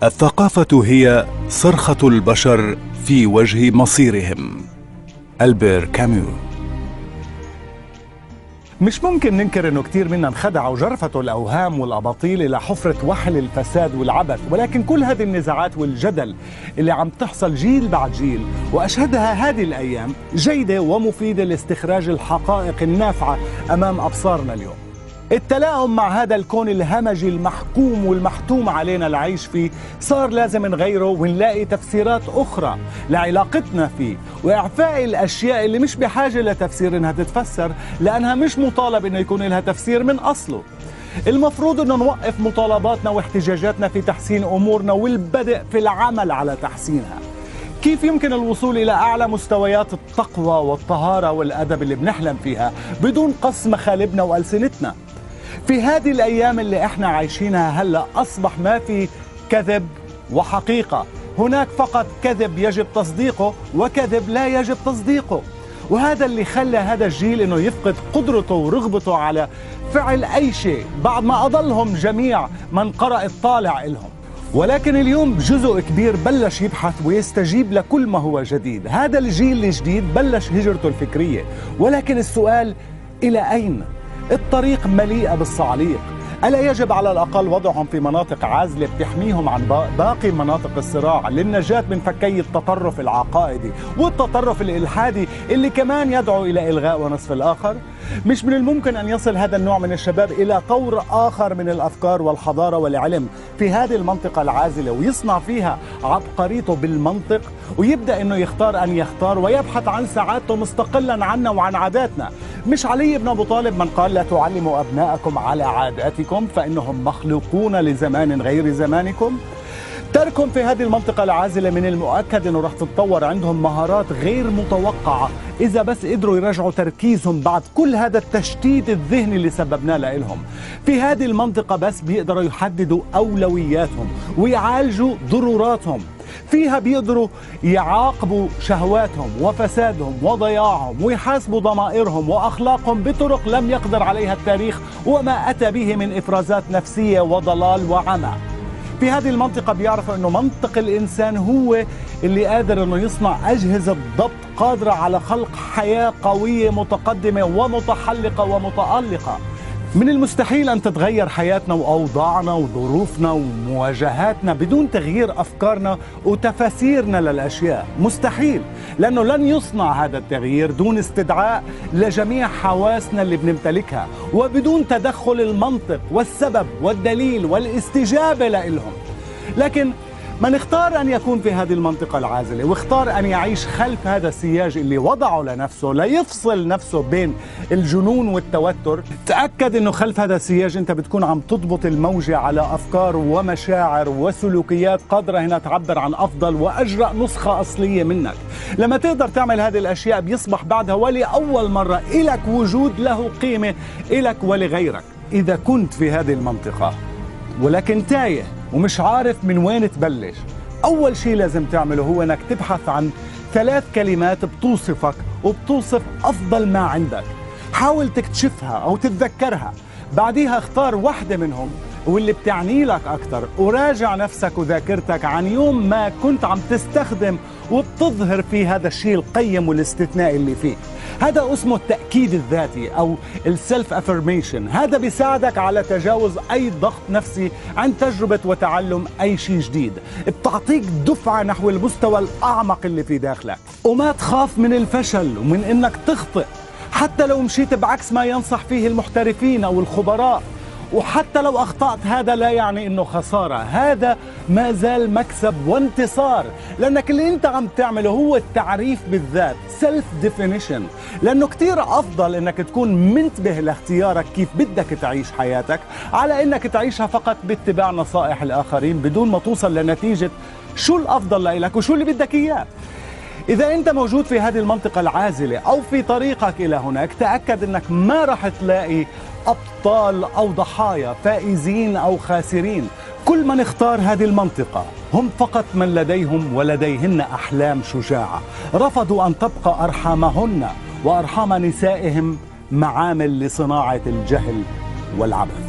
الثقافة هي صرخة البشر في وجه مصيرهم. ألبير كاميو. مش ممكن ننكر انه كتير منا انخدع وجرفته الاوهام والاباطيل الى حفرة وحل الفساد والعبث، ولكن كل هذه النزاعات والجدل اللي عم تحصل جيل بعد جيل واشهدها هذه الايام جيدة ومفيدة لاستخراج الحقائق النافعة امام ابصارنا اليوم. التلاؤم مع هذا الكون الهمجي المحكوم والمحتوم علينا العيش فيه صار لازم نغيره ونلاقي تفسيرات أخرى لعلاقتنا فيه، وإعفاء الأشياء اللي مش بحاجة لتفسير إنها تتفسر لأنها مش مطالب إنه يكون لها تفسير من أصله. المفروض إنه نوقف مطالباتنا واحتجاجاتنا في تحسين أمورنا والبدء في العمل على تحسينها. كيف يمكن الوصول إلى أعلى مستويات التقوى والطهارة والأدب اللي بنحلم فيها بدون قص مخالبنا وألسنتنا؟ في هذه الأيام اللي احنا عايشينها هلأ أصبح ما في كذب وحقيقة، هناك فقط كذب يجب تصديقه وكذب لا يجب تصديقه. وهذا اللي خلى هذا الجيل انه يفقد قدرته ورغبته على فعل أي شيء بعد ما أضلهم جميع من قرأ الطالع إلهم. ولكن اليوم جزء كبير بلش يبحث ويستجيب لكل ما هو جديد. هذا الجيل الجديد بلش هجرته الفكرية، ولكن السؤال إلى أين؟ الطريق مليئة بالصعاليق. ألا يجب على الأقل وضعهم في مناطق عازلة بتحميهم عن باقي مناطق الصراع للنجاة من فكي التطرف العقائدي والتطرف الإلحادي اللي كمان يدعو إلى إلغاء ونصف الآخر؟ مش من الممكن أن يصل هذا النوع من الشباب إلى طور آخر من الأفكار والحضارة والعلم في هذه المنطقة العازلة ويصنع فيها عبقريته بالمنطق ويبدأ أنه يختار أن يختار ويبحث عن سعادته مستقلا عنا وعن عاداتنا؟ مش علي بن أبو طالب من قال لا تعلموا أبناءكم على عاداتكم فإنهم مخلوقون لزمان غير زمانكم؟ تركهم في هذه المنطقة العازلة من المؤكد أنه رح تتطور عندهم مهارات غير متوقعة إذا بس قدروا يرجعوا تركيزهم بعد كل هذا التشتيت الذهني اللي سببناه لهم. في هذه المنطقة بس بيقدروا يحددوا أولوياتهم ويعالجوا ضروراتهم. فيها بيقدروا يعاقبوا شهواتهم وفسادهم وضياعهم ويحاسبوا ضمائرهم وأخلاقهم بطرق لم يقدر عليها التاريخ وما أتى به من إفرازات نفسية وضلال وعمى. في هذه المنطقة بيعرفوا أنه منطق الإنسان هو اللي قادر أنه يصنع أجهزة ضبط قادرة على خلق حياة قوية متقدمة ومتحلقة ومتألقة. من المستحيل أن تتغير حياتنا وأوضاعنا وظروفنا ومواجهاتنا بدون تغيير أفكارنا وتفاسيرنا للأشياء. مستحيل، لأنه لن يصنع هذا التغيير دون استدعاء لجميع حواسنا اللي بنمتلكها وبدون تدخل المنطق والسبب والدليل والاستجابة لهم. لكن من اختار أن يكون في هذه المنطقة العازلة واختار أن يعيش خلف هذا السياج اللي وضعه لنفسه ليفصل نفسه بين الجنون والتوتر، تأكد أنه خلف هذا السياج أنت بتكون عم تضبط الموجة على أفكار ومشاعر وسلوكيات قادرة هنا تعبر عن أفضل وأجرأ نسخة أصلية منك. لما تقدر تعمل هذه الأشياء بيصبح بعدها ولأول مرة إلك وجود له قيمة إلك ولغيرك. إذا كنت في هذه المنطقة ولكن تايه ومش عارف من وين تبلش، أول شيء لازم تعمله هو أنك تبحث عن 3 كلمات بتوصفك وبتوصف أفضل ما عندك. حاول تكتشفها أو تتذكرها، بعديها اختار واحدة منهم واللي بتعني لك أكثر وراجع نفسك وذاكرتك عن يوم ما كنت عم تستخدم وبتظهر في هذا الشيء القيم والاستثنائي اللي فيك. هذا اسمه التأكيد الذاتي أو السلف افرميشن. هذا بيساعدك على تجاوز أي ضغط نفسي عن تجربة وتعلم أي شيء جديد، بتعطيك دفعة نحو المستوى الأعمق اللي في داخلك. وما تخاف من الفشل ومن إنك تخطئ، حتى لو مشيت بعكس ما ينصح فيه المحترفين أو الخبراء. وحتى لو أخطأت هذا لا يعني إنه خسارة، هذا ما زال مكسب وانتصار، لأنك اللي أنت عم تعمله هو التعريف بالذات، سيلف ديفينيشن. لأنه كتير أفضل إنك تكون منتبه لاختيارك كيف بدك تعيش حياتك على إنك تعيشها فقط باتباع نصائح الآخرين بدون ما توصل لنتيجة شو الأفضل لإلك وشو اللي بدك إياه. إذا أنت موجود في هذه المنطقة العازلة أو في طريقك إلى هناك، تأكد أنك ما رح تلاقي أبطال أو ضحايا، فائزين أو خاسرين. كل من اختار هذه المنطقة هم فقط من لديهم ولديهن أحلام شجاعة، رفضوا أن تبقى أرحامهن وأرحام نسائهم معامل لصناعة الجهل والعبث.